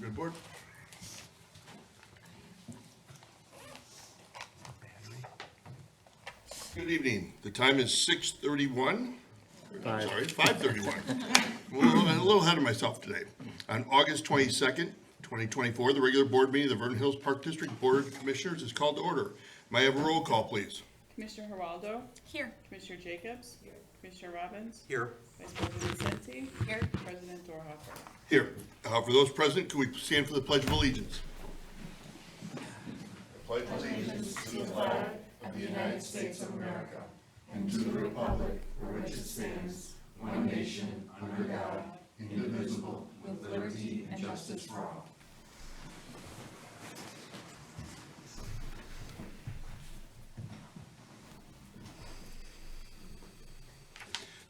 Good board. Good evening. The time is 6:31. I'm sorry, 5:31. I'm a little ahead of myself today. On August 22nd, 2024, the regular board meeting of the Vernon Hills Park District Board of Commissioners is called to order. May I have a roll call, please? Commissioner Geraldo. Here. Commissioner Jacobs. Here. Commissioner Robbins. Here. Vice President Senti. Here. President Dorhofer. Here. For those present, could we stand for the Pledge of Allegiance? Pledge allegiance to the flag of the United States of America and to the republic for which it stands, one nation, under God, indivisible, with liberty and justice for all.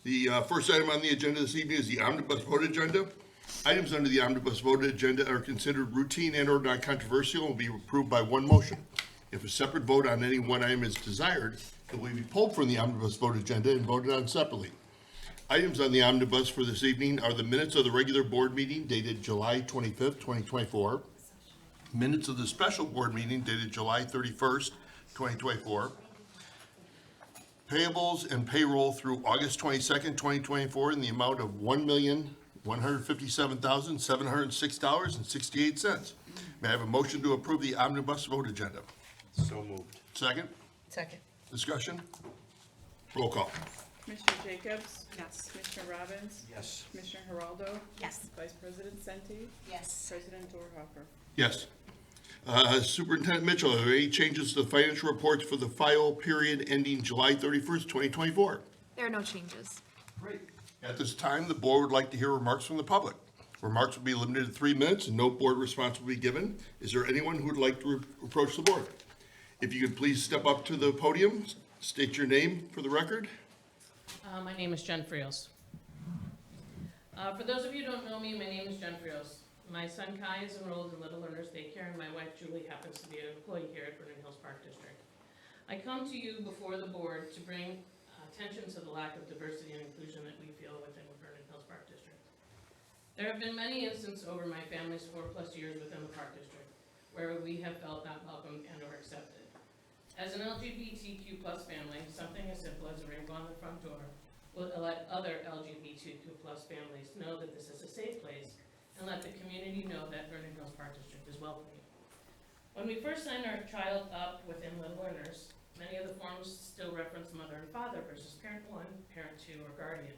The first item on the agenda this evening is the omnibus vote agenda. Items under the omnibus vote agenda are considered routine and/or non-controversial and will be approved by one motion. If a separate vote on any one item is desired, it will be pulled from the omnibus vote agenda and voted on separately. Items on the omnibus for this evening are the minutes of the regular board meeting dated July 25th, 2024, minutes of the special board meeting dated July 31st, 2024, payables and payroll through August 22nd, 2024 in the amount of $1,157,706.68. May I have a motion to approve the omnibus vote agenda? So moved. Second, Second. discussion? Roll call. Commissioner Jacobs. Yes. Commissioner Robbins. Yes. Commissioner Geraldo. Yes. Vice President Senti. Yes. President Dorhofer. Yes. Superintendent Mitchell, are there any changes to the financial reports for the file period ending July 31st, 2024? There are no changes. Great. At this time, the board would like to hear remarks from the public. Remarks will be limited to 3 minutes and no board response will be given. Is there anyone who would like to approach the board? If you could please step up to the podium, state your name for the record. My name is Jen Frios. For those of you who don't know me, my name is Jen Frios. My son Kai is enrolled in Little Learners Daycare, and my wife Julie happens to be an employee here at Vernon Hills Park District. I come to you before the board to bring attention to the lack of diversity and inclusion that we feel within Vernon Hills Park District. There have been many instances over my family's 4+ years within the Park District where we have felt not welcomed and or accepted. As an LGBTQ+ family, something as simple as a rainbow on the front door will let other LGBTQ+ families know that this is a safe place and let the community know that Vernon Hills Park District is welcoming. When we first signed our child up within Little Learners, many of the forms still reference mother and father versus parent 1, parent 2, or guardian.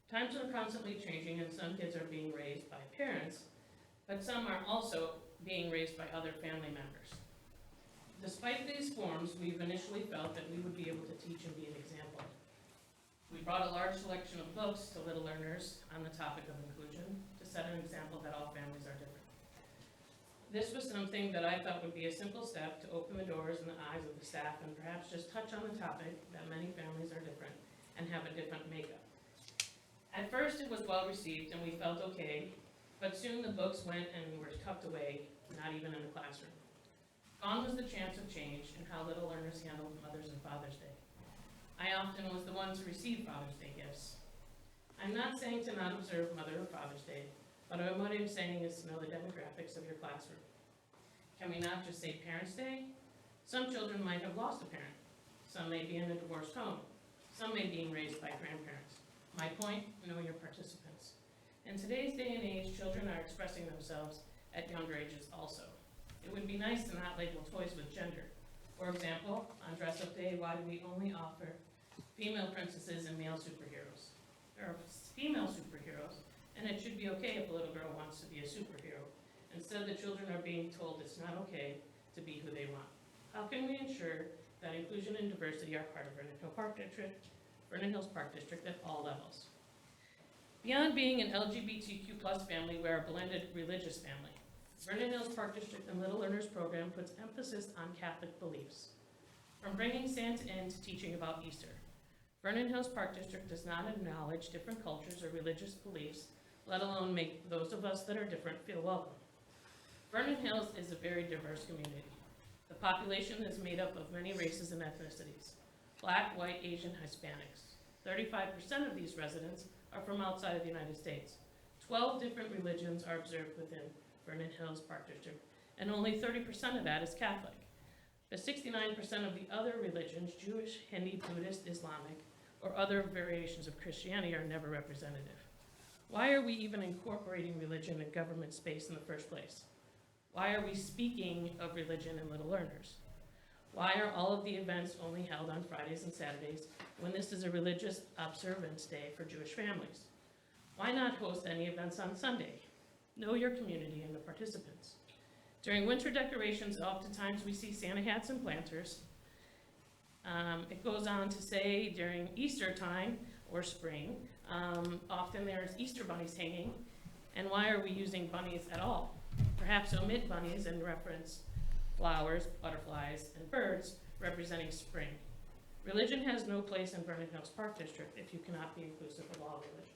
Times are constantly changing and some kids are being raised by parents, but some are also being raised by other family members. Despite these forms, we've initially felt that we would be able to teach and be an example. We brought a large selection of books to Little Learners on the topic of inclusion to set an example that all families are different. This was something that I thought would be a simple step to open the doors and the eyes of the staff and perhaps just touch on the topic that many families are different and have a different makeup. At first it was well received and we felt okay, but soon the books went and were tucked away, not even in the classroom. Gone was the chance of change in how Little Learners handled Mother's and Father's Day. I often was the one to receive Father's Day gifts. I'm not saying to not observe Mother or Father's Day, but what I'm saying is to know the demographics of your classroom. Can we not just say Parents' Day? Some children might have lost a parent. Some may be in a divorced home. Some may be raised by grandparents. My point, know your participants. In today's day and age, children are expressing themselves at younger ages also. It would be nice to not label toys with gender. For example, on dress-up day, why do we only offer female princesses and male superheroes? There are female superheroes, and it should be okay if a little girl wants to be a superhero. Instead, the children are being told it's not okay to be who they want. How can we ensure that inclusion and diversity are part of Vernon Hills Park District at all levels? Beyond being an LGBTQ+ family, we're a blended religious family. Vernon Hills Park District and Little Learners program puts emphasis on Catholic beliefs. From bringing Santa in to teaching about Easter, Vernon Hills Park District does not acknowledge different cultures or religious beliefs, let alone make those of us that are different feel welcome. Vernon Hills is a very diverse community. The population is made up of many races and ethnicities: Black, white, Asian, Hispanics. 35% of these residents are from outside of the United States. 12 different religions are observed within Vernon Hills Park District, and only 30% of that is Catholic. The 69% of the other religions, Jewish, Hindi, Buddhist, Islamic, or other variations of Christianity, are never representative. Why are we even incorporating religion in government space in the first place? Why are we speaking of religion in Little Learners? Why are all of the events only held on Fridays and Saturdays when this is a religious observance day for Jewish families? Why not host any events on Sunday? Know your community and the participants. During winter decorations, oftentimes we see Santa hats and planters. It goes on to say during Easter time or spring, often there's Easter bunnies hanging. And why are we using bunnies at all? Perhaps omit bunnies and reference flowers, butterflies, and birds representing spring. Religion has no place in Vernon Hills Park District if you cannot be inclusive of all religions.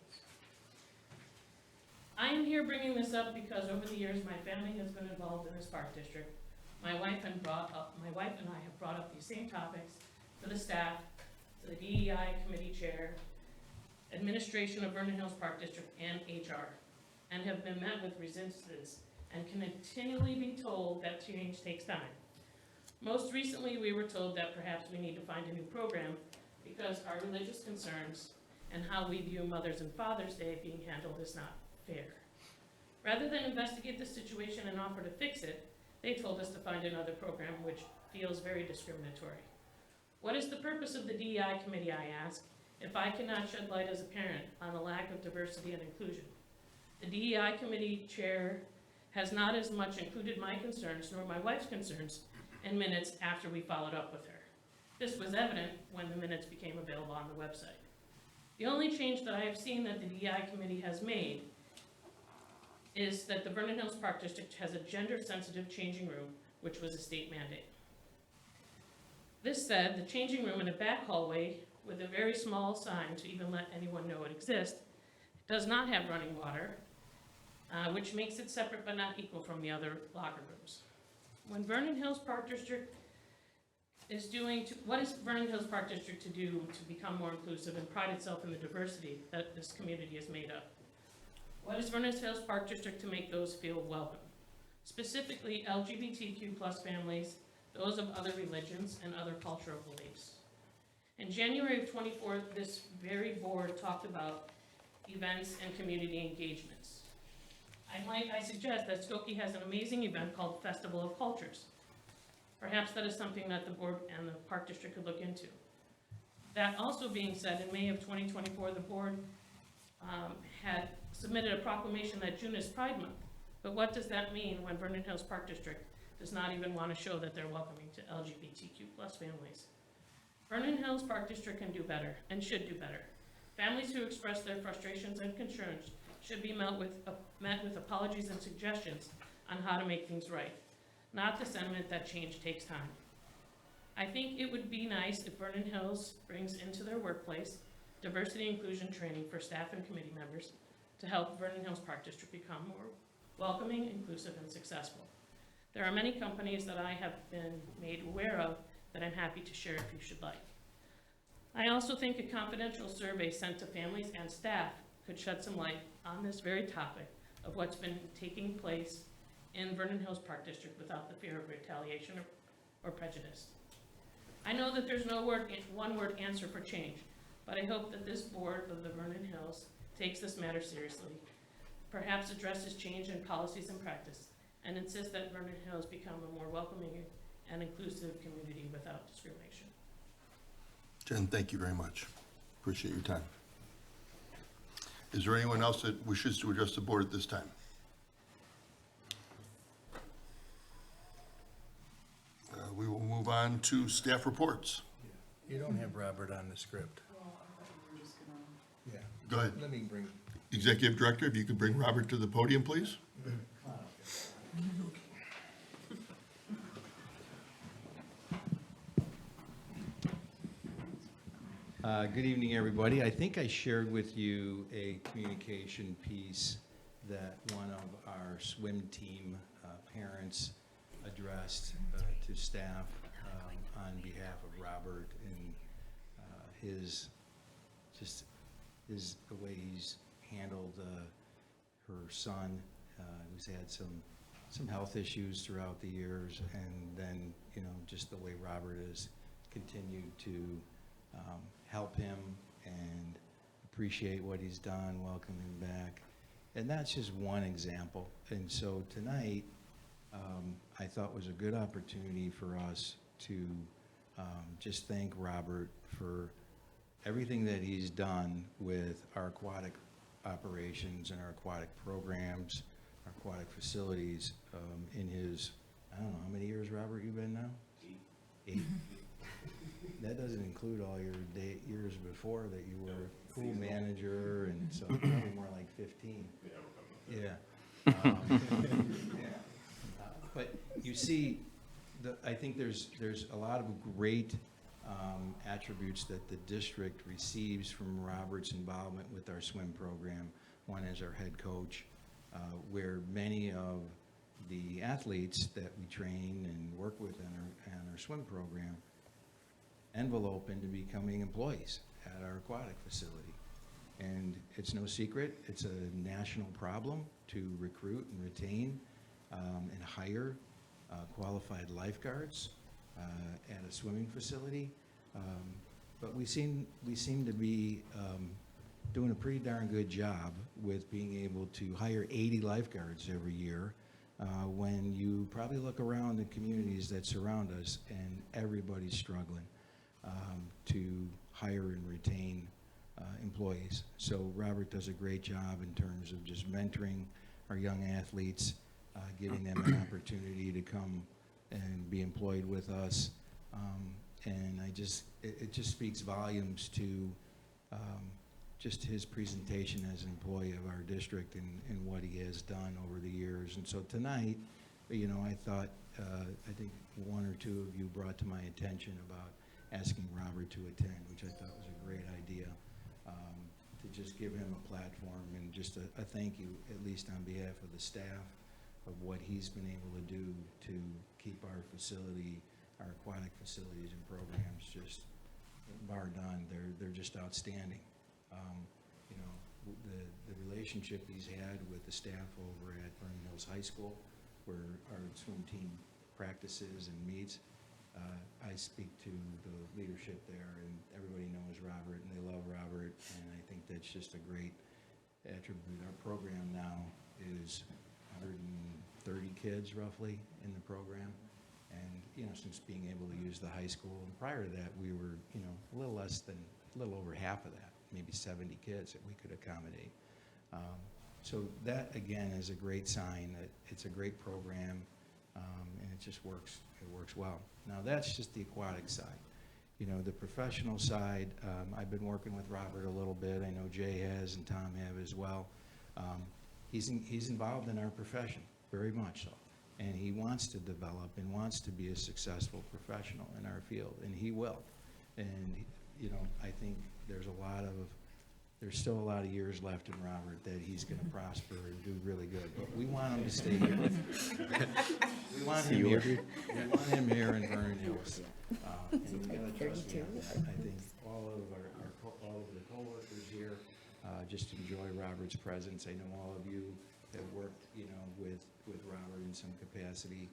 I am here bringing this up because over the years my family has been involved in this park district. My wife and I have brought up these same topics to the staff, to the DEI committee chair, administration of Vernon Hills Park District, and HR, and have been met with resistance and can continually be told that change takes time. Most recently, we were told that perhaps we need to find a new program because our religious concerns and how we view Mother's and Father's Day being handled is not fair. Rather than investigate the situation and offer to fix it, they told us to find another program, which feels very discriminatory. What is the purpose of the DEI committee, I ask, if I cannot shed light as a parent on the lack of diversity and inclusion? The DEI committee chair has not as much included my concerns nor my wife's concerns in minutes after we followed up with her. This was evident when the minutes became available on the website. The only change that I have seen that the DEI committee has made is that the Vernon Hills Park District has a gender-sensitive changing room, which was a state mandate. This said, the changing room in a back hallway with a very small sign to even let anyone know it exists does not have running water, which makes it separate but not equal from the other locker rooms. When Vernon Hills Park District is what is Vernon Hills Park District to do to become more inclusive and pride itself in the diversity that this community is made up? What is Vernon Hills Park District to make those feel welcome? Specifically, LGBTQ plus families, those of other religions, and other cultural beliefs. In January of 24, this very board talked about events and community engagements. I suggest that Skokie has an amazing event called Festival of Cultures. Perhaps that is something that the board and the park district could look into. That also being said, in May of 2024, the board had submitted a proclamation that June is Pride Month. But what does that mean when Vernon Hills Park District does not even want to show that they're welcoming to LGBTQ plus families? Vernon Hills Park District can do better and should do better. Families who express their frustrations and concerns should be met with apologies and suggestions on how to make things right, not the sentiment that change takes time. I think it would be nice if Vernon Hills brings into their workplace diversity inclusion training for staff and committee members to help Vernon Hills Park District become more welcoming, inclusive, and successful. There are many companies that I have been made aware of that I'm happy to share if you should like. I also think a confidential survey sent to families and staff could shed some light on this very topic of what's been taking place in Vernon Hills Park District without the fear of retaliation or prejudice. I know that there's no one-word answer for change, but I hope that this board of the Vernon Hills takes this matter seriously, perhaps addresses change in policies and practice, and insists that Vernon Hills become a more welcoming and inclusive community without discrimination. Jen, thank you very much. Appreciate your time. Is there anyone else that wishes to address the board at this time? We will move on to staff reports. You don't have Robert on the script. Well, I thought we were just gonna. Yeah. Go ahead. Let me bring, Executive Director, if you could bring Robert to the podium, please. good evening, everybody. I think I shared with you a communication piece that one of our swim team parents addressed to staff on behalf of Robert and the way he's handled her son who's had some some health issues throughout the years, and then, just the way Robert has continued to help him and appreciate what he's done, welcome him back. And that's just one example. And so tonight, I thought was a good opportunity for us to just thank Robert for everything that he's done with our aquatic operations and our aquatic programs, our aquatic facilities in his, I don't know, how many years, Robert, you've been now? 8. That doesn't include all your years before that you were pool manager, and so probably more like 15. Yeah. But you see, I think there's a lot of great attributes that the district receives from Robert's involvement with our swim program. One is our head coach, where many of the athletes that we train and work with in our swim program envelope into becoming employees at our aquatic facility. And it's no secret, it's a national problem to recruit and retain and hire qualified lifeguards at a swimming facility. But we seem to be doing a pretty darn good job with being able to hire 80 lifeguards every year when you probably look around the communities that surround us and everybody's struggling to hire and retain employees. So Robert does a great job in terms of just mentoring our young athletes, giving them an opportunity to come and be employed with us. And it just speaks volumes to just his presentation as an employee of our district and what he has done over the years. And so tonight, I thought, I think one or two of you brought to my attention about asking Robert to attend, which I thought was a great idea, to just give him a platform and just a thank you, at least on behalf of the staff, of what he's been able to do to keep our facility, our aquatic facilities and programs just bar none. They're just outstanding. The relationship he's had with the staff over at Vernon Hills High School, where our swim team practices and meets, I speak to the leadership there, and everybody knows Robert, and they love Robert, and I think that's just a great attribute. Our program now is 130 kids roughly in the program, and since being able to use the high school, and prior to that we were a little over half of that, maybe 70 kids that we could accommodate. So that again is a great sign that it's a great program, and it just works. It works well. Now that's just the aquatic side. The professional side, I've been working with Robert a little bit. I know Jay has and Tom have as well. He's involved in our profession, very much so. And he wants to develop and wants to be a successful professional in our field, and he will. And, I think there's still a lot of years left in Robert that he's going to prosper and do really good. But we want him to stay here. We want him here. We want him here in Vernon Hills. And you got to trust me on that. I think all of all of the coworkers here just enjoy Robert's presence. I know all of you have worked, with Robert in some capacity,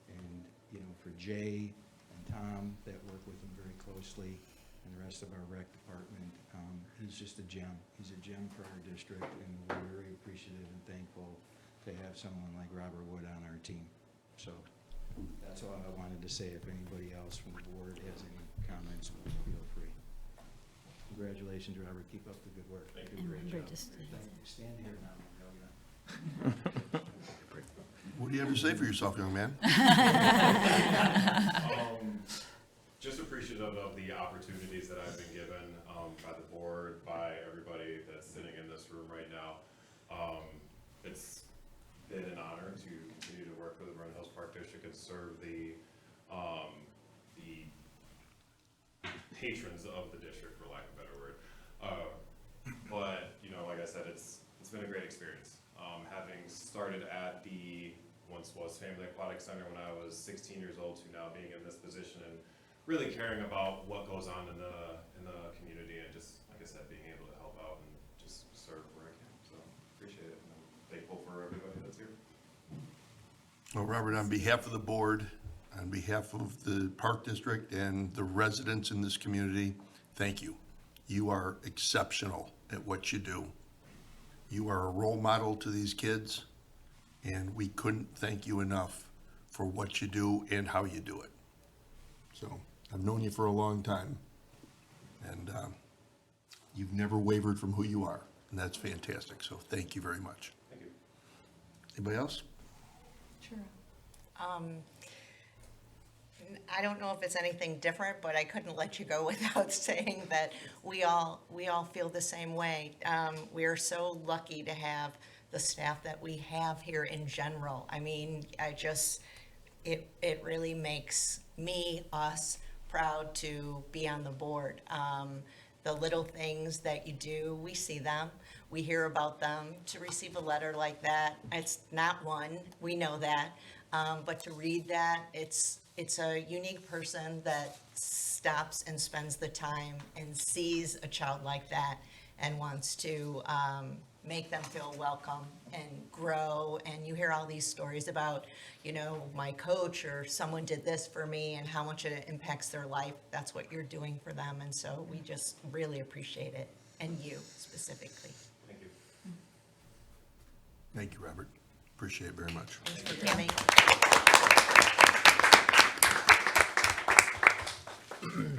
and for Jay and Tom that work with him very closely, and the rest of our rec department, he's just a gem. He's a gem for our district, and we're very appreciative and thankful to have someone like Robert Wood on our team. So that's all I wanted to say. If anybody else from the board has any comments, feel free. Congratulations, Robert. Keep up the good work. Thank you. Great job. Thank you. Stand here now. What do you have to say for yourself, young man? Just appreciative of the opportunities that I've been given by the board, by everybody that's sitting in this room right now. It's been an honor to continue to work for the Vernon Hills Park District and serve the patrons of the district, for lack of a better word. But like I said, it's been a great experience. Having started at the once was Family Aquatic Center when I was 16 years old, to now being in this position and really caring about what goes on in the community, and just like I said, being able to help out and just serve where I can. So appreciate it, and I'm thankful for everybody that's here. Well, Robert, on behalf of the board, on behalf of the Park District and the residents in this community, thank you. You are exceptional at what you do. You are a role model to these kids, and we couldn't thank you enough for what you do and how you do it. So, I've known you for a long time, and you've never wavered from who you are, and that's fantastic, so thank you very much. Thank you. Anybody else? Sure. I don't know if it's anything different, but I couldn't let you go without saying that we all feel the same way. We are so lucky to have the staff that we have here in general. I mean, it really makes us proud to be on the board. The little things that you do, we see them, we hear about them. To receive a letter like that, it's not one, we know that, but to read that, it's a unique person that stops and spends the time and sees a child like that and wants to make them feel welcome and grow. And you hear all these stories about, my coach or someone did this for me and how much it impacts their life. That's what you're doing for them. And so we just really appreciate it, and you specifically. Thank you. Thank you, Robert. Appreciate it very much. Thanks for coming.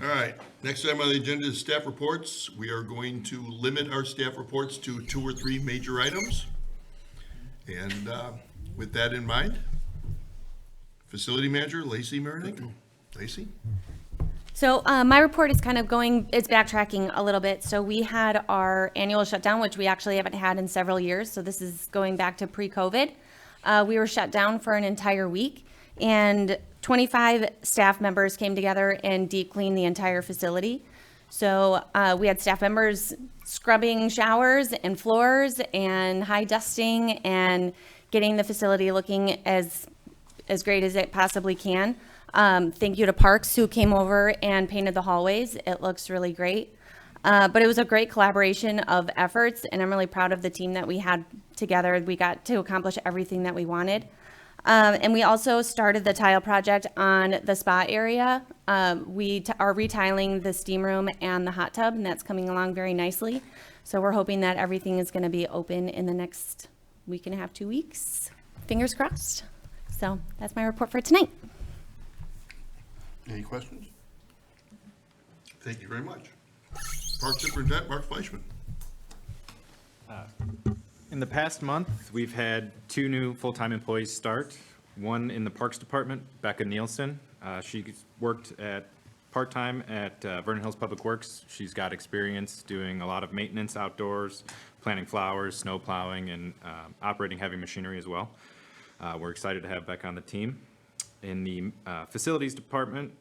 All right, next item on the agenda is staff reports. We are going to limit our staff reports to 2 or 3 major items. And with that in mind, Facility Manager Lacey Mernick. Lacey? So my report is kind of it's backtracking a little bit. So we had our annual shutdown, which we actually haven't had in several years. So this is going back to pre-COVID. We were shut down for an entire week, and 25 staff members came together and deep cleaned the entire facility. So we had staff members scrubbing showers and floors and high dusting and getting the facility looking as great as it possibly can. Thank you to Parks, who came over and painted the hallways. It looks really great. But it was a great collaboration of efforts, and I'm really proud of the team that we had together. We got to accomplish everything that we wanted. And we also started the tile project on the spa area. We are retiling the steam room and the hot tub, and that's coming along very nicely. So we're hoping that everything is going to be open in the next week and a half, 2 weeks. Fingers crossed. So that's my report for tonight. Any questions? Thank you very much. Park Superintendent Mark Fleischman. In the past month, we've had 2 new full-time employees start. One in the Parks Department, Becca Nielsen. She worked part-time at Vernon Hills Public Works. She's got experience doing a lot of maintenance outdoors, planting flowers, snow plowing, and operating heavy machinery as well. We're excited to have Becca on the team. In the Facilities Department,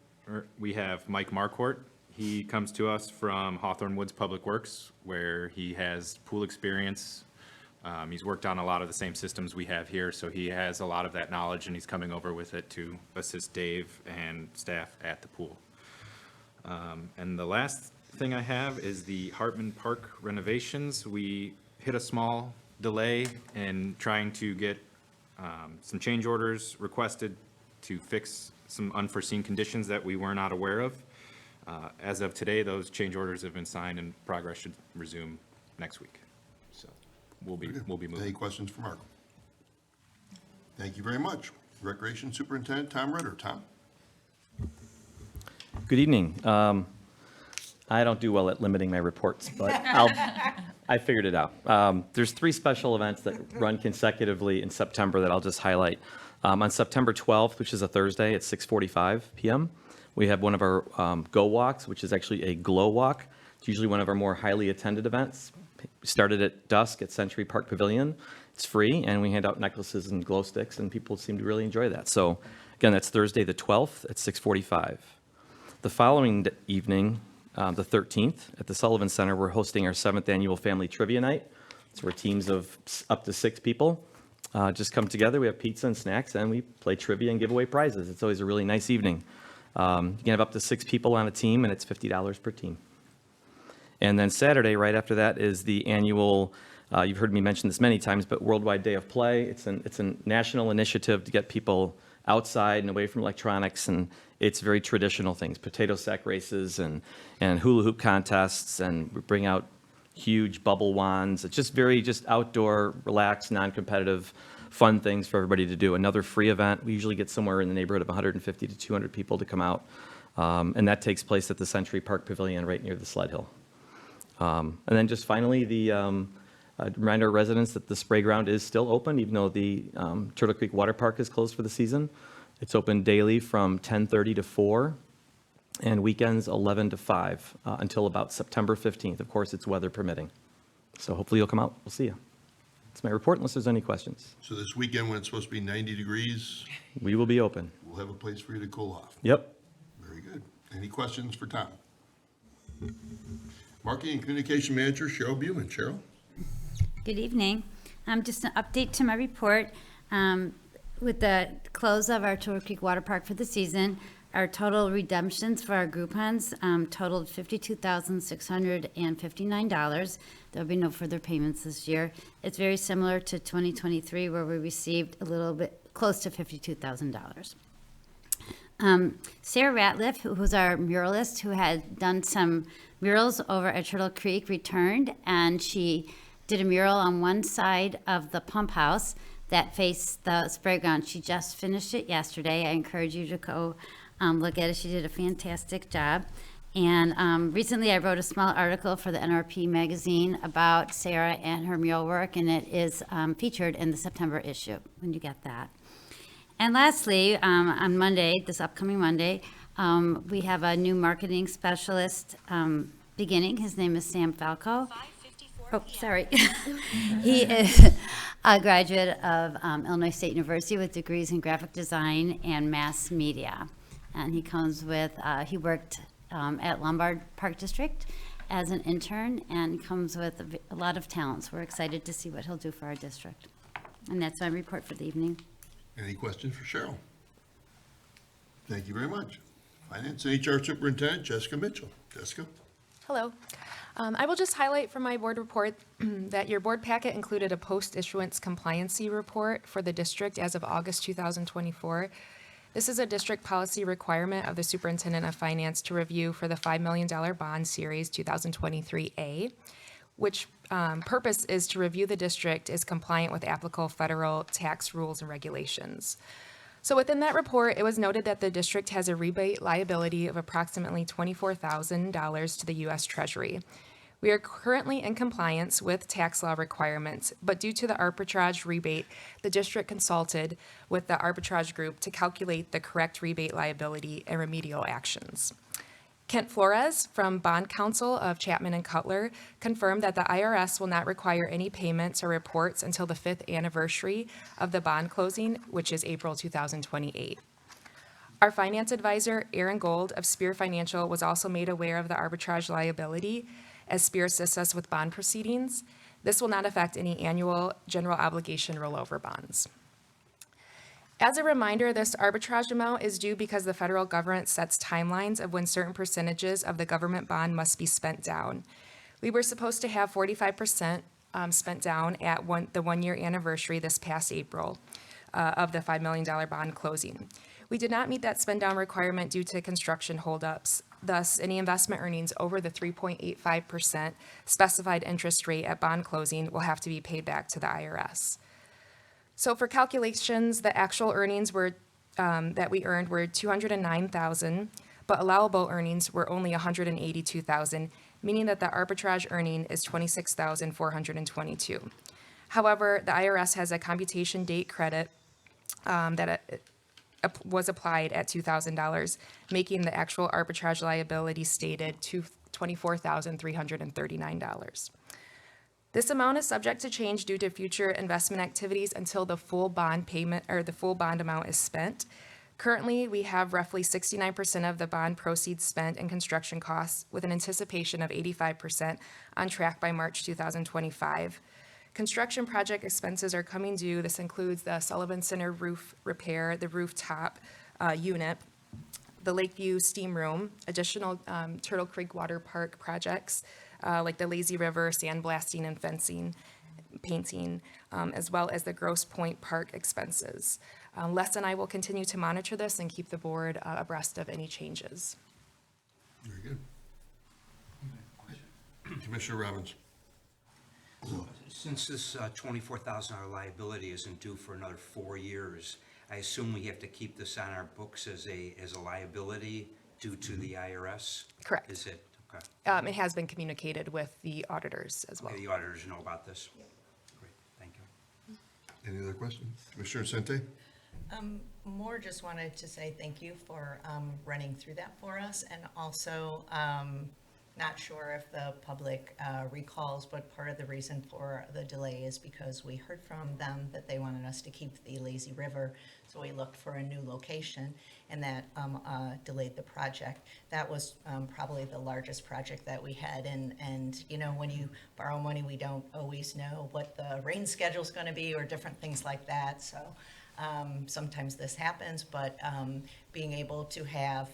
we have Mike Marquardt. He comes to us from Hawthorne Woods Public Works, where he has pool experience. He's worked on a lot of the same systems we have here, so he has a lot of that knowledge, and he's coming over with it to assist Dave and staff at the pool. And the last thing I have is the Hartman Park renovations. We hit a small delay in trying to get some change orders requested to fix some unforeseen conditions that we were not aware of. As of today, those change orders have been signed, and progress should resume next week. So we'll be Any moving. questions for Mark? Thank you very much. Recreation Superintendent Tom Ritter. Tom? Good evening. I don't do well at limiting my reports, but I figured it out. There's 3 special events that run consecutively in September that I'll just highlight. On September 12th, which is a Thursday at 6:45 p.m., we have one of our Go Walks, which is actually a glow walk. It's usually one of our more highly attended events. We started at dusk at Century Park Pavilion. It's free, and we hand out necklaces and glow sticks, and people seem to really enjoy that. So again, that's Thursday the 12th at 6:45. The following evening, the 13th, at the Sullivan Center, we're hosting our 7th annual Family Trivia Night. It's where teams of up to 6 people just come together. We have pizza and snacks, and we play trivia and give away prizes. It's always a really nice evening. You can have up to 6 people on a team, and it's $50 per team. And then Saturday, right after that, is the annual You've heard me mention this many times, but Worldwide Day of Play, it's a national initiative to get people outside and away from electronics, and it's very traditional things, potato sack races and hula hoop contests, and we bring out huge bubble wands. It's just very outdoor, relaxed, non-competitive, fun things for everybody to do. Another free event. We usually get somewhere in the neighborhood of 150 to 200 people to come out, and that takes place at the Century Park Pavilion right near the sled hill. And then just finally, remind our residents that the spray ground is still open, even though the Turtle Creek Water Park is closed for the season. It's open daily from 10:30 to 4, and weekends 11 to 5 until about September 15th. Of course, it's weather permitting. So hopefully you'll come out. We'll see you. That's my report, unless there's any questions. So this weekend, when it's supposed to be 90 degrees, We will be open. we'll have a place for you to cool off. Yep. Very good. Any questions for Tom? Marketing and Communication Manager Cheryl Buman. Cheryl? Good evening. Just an update to my report. With the close of our Turtle Creek Water Park for the season, our total redemptions for our Groupons totaled $52,659. There'll be no further payments this year. It's very similar to 2023, where we received a little bit close to $52,000. Sarah Ratliff, who was our muralist, who had done some murals over at Turtle Creek, returned, and she did a mural on one side of the pump house that faced the spray ground. She just finished it yesterday. I encourage you to go look at it. She did a fantastic job. And recently I wrote a small article for the NRP magazine about Sarah and her mural work, and it is featured in the September issue when you get that. And lastly, on Monday, this upcoming Monday, we have a new marketing specialist beginning. His name is Sam Falco. Oh, sorry. He is a graduate of Illinois State University with degrees in graphic design and mass media. And he comes with, he worked at Lombard Park District as an intern and comes with a lot of talents. We're excited to see what he'll do for our district. And that's my report for the evening. Any questions for Cheryl? Thank you very much. Finance and HR Superintendent Jessica Mitchell. Jessica? Hello. I will just highlight from my board report that your board packet included a post-issuance compliancy report for the district as of August 2024. This is a district policy requirement of the Superintendent of Finance to review for the $5 million bond series 2023A, which purpose is to review the district is compliant with applicable federal tax rules and regulations. So within that report, it was noted that the district has a rebate liability of approximately $24,000 to the U.S. Treasury. We are currently in compliance with tax law requirements, but due to the arbitrage rebate, the district consulted with the arbitrage group to calculate the correct rebate liability and remedial actions. Kent Flores from Bond Counsel of Chapman and Cutler confirmed that the IRS will not require any payments or reports until the 5th anniversary of the bond closing, which is April 2028. Our finance advisor, Aaron Gold of Spear Financial, was also made aware of the arbitrage liability as Spear assists us with bond proceedings. This will not affect any annual general obligation rollover bonds. As a reminder, this arbitrage amount is due because the federal government sets timelines of when certain percentages of the government bond must be spent down. We were supposed to have 45% spent down at the one-year anniversary this past April of the $5 million bond closing. We did not meet that spend down requirement due to construction holdups. Thus, any investment earnings over the 3.85% specified interest rate at bond closing will have to be paid back to the IRS. So for calculations, the actual earnings were that we earned were $209,000, but allowable earnings were only $182,000, meaning that the arbitrage earning is $26,422. However, the IRS has a computation date credit that was applied at $2,000, making the actual arbitrage liability stated to $24,339. This amount is subject to change due to future investment activities until the full bond payment or the full bond amount is spent. Currently, we have roughly 69% of the bond proceeds spent in construction costs, with an anticipation of 85% on track by March 2025. Construction project expenses are coming due. This includes the Sullivan Center roof repair, the rooftop unit, the Lakeview steam room, additional Turtle Creek Water Park projects, like the Lazy River sandblasting and fencing, painting, as well as the Grosse Pointe Park expenses. Les and I will continue to monitor this and keep the board abreast of any changes. Very good. Commissioner Robbins. Since this $24,000 liability isn't due for another 4 years, I assume we have to keep this on our books as a liability due to the IRS? Correct. Is it? Okay. It has been communicated with the auditors as well. Okay, the auditors know about this? Great, thank you. Any other questions? Commissioner Sente? More just wanted to say thank you for running through that for us, and also not sure if the public recalls, but part of the reason for the delay is because we heard from them that they wanted us to keep the lazy river, so we looked for a new location, and that delayed the project. That was probably the largest project that we had, and you know, when you borrow money, we don't always know what the rain schedule's gonna be or different things like that, so sometimes this happens, but being able to have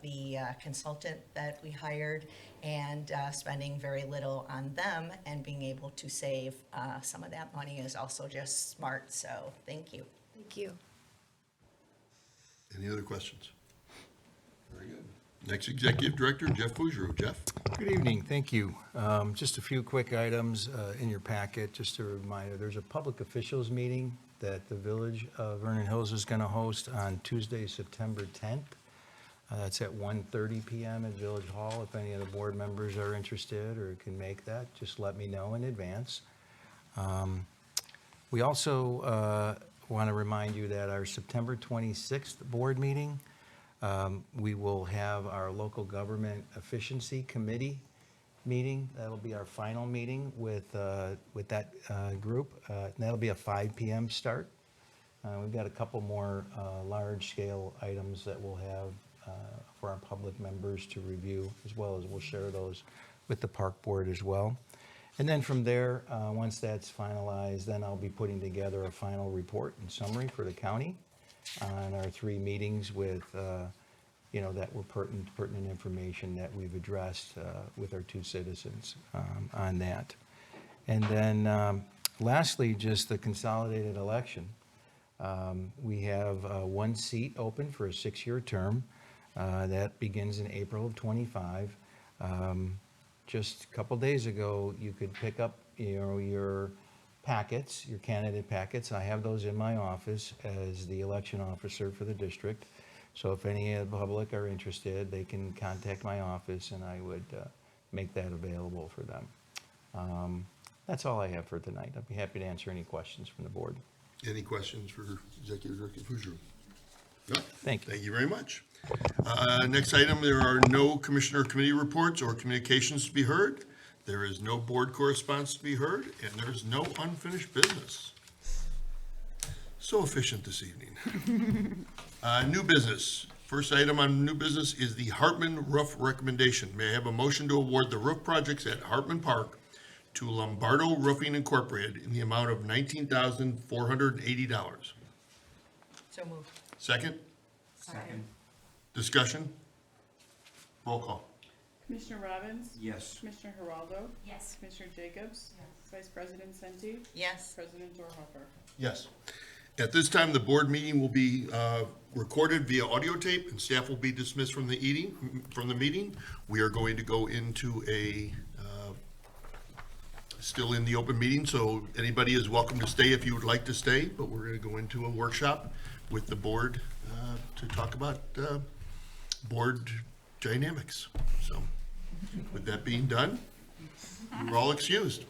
the consultant that we hired and spending very little on them and being able to save some of that money is also just smart, so thank you. Thank you. Any other questions? Very good. Next Executive Director, Jeff Fugero. Jeff? Good evening, thank you. Just a few quick items in your packet, just a reminder, there's a public officials meeting that the Village of Vernon Hills is going to host on Tuesday, September 10th. That's at 1:30 p.m. at Village Hall. If any of the board members are interested or can make that, just let me know in advance. We also want to remind you that our September 26th board meeting, we will have our local government efficiency committee meeting. That'll be our final meeting with that group. And that'll be a 5 p.m. start. We've got a couple more large-scale items that we'll have for our public members to review, as well as we'll share those with the park board as well. And then from there, once that's finalized, then I'll be putting together a final report and summary for the county on our 3 meetings with you know, that were pertinent information that we've addressed with our 2 citizens on that. And then lastly, just the consolidated election. We have 1 seat open for a 6-year term. That begins in April of '25. Just a couple days ago, you could pick up, you know, your packets, your candidate packets. I have those in my office as the election officer for the district. So if any of the public are interested, they can contact my office and I would make that available for them. That's all I have for tonight. I'd be happy to answer any questions from the board. Any questions for Executive Director Fugero? No? Thank you. Thank you very much. Next item, there are no commissioner committee reports or communications to be heard. There is no board correspondence to be heard, and there's no unfinished business. So efficient this evening. New business. First item on new business is the Hartman roof recommendation. May I have a motion to award the roof projects at Hartman Park to Lombardo Roofing Incorporated in the amount of $19,480. So moved. Second? Second. Discussion? Roll call. Commissioner Robbins? Yes. Commissioner Geraldo? Yes. Commissioner Jacobs? Vice President Senti? Yes. President Dorhoeffer? Yes. At this time, the board meeting will be recorded via audio tape, and staff will be dismissed from the meeting. We are going to go into a, still in the open meeting, so anybody is welcome to stay if you would like to stay, but we're going to go into a workshop with the board to talk about board dynamics. So with that being done, we're all excused.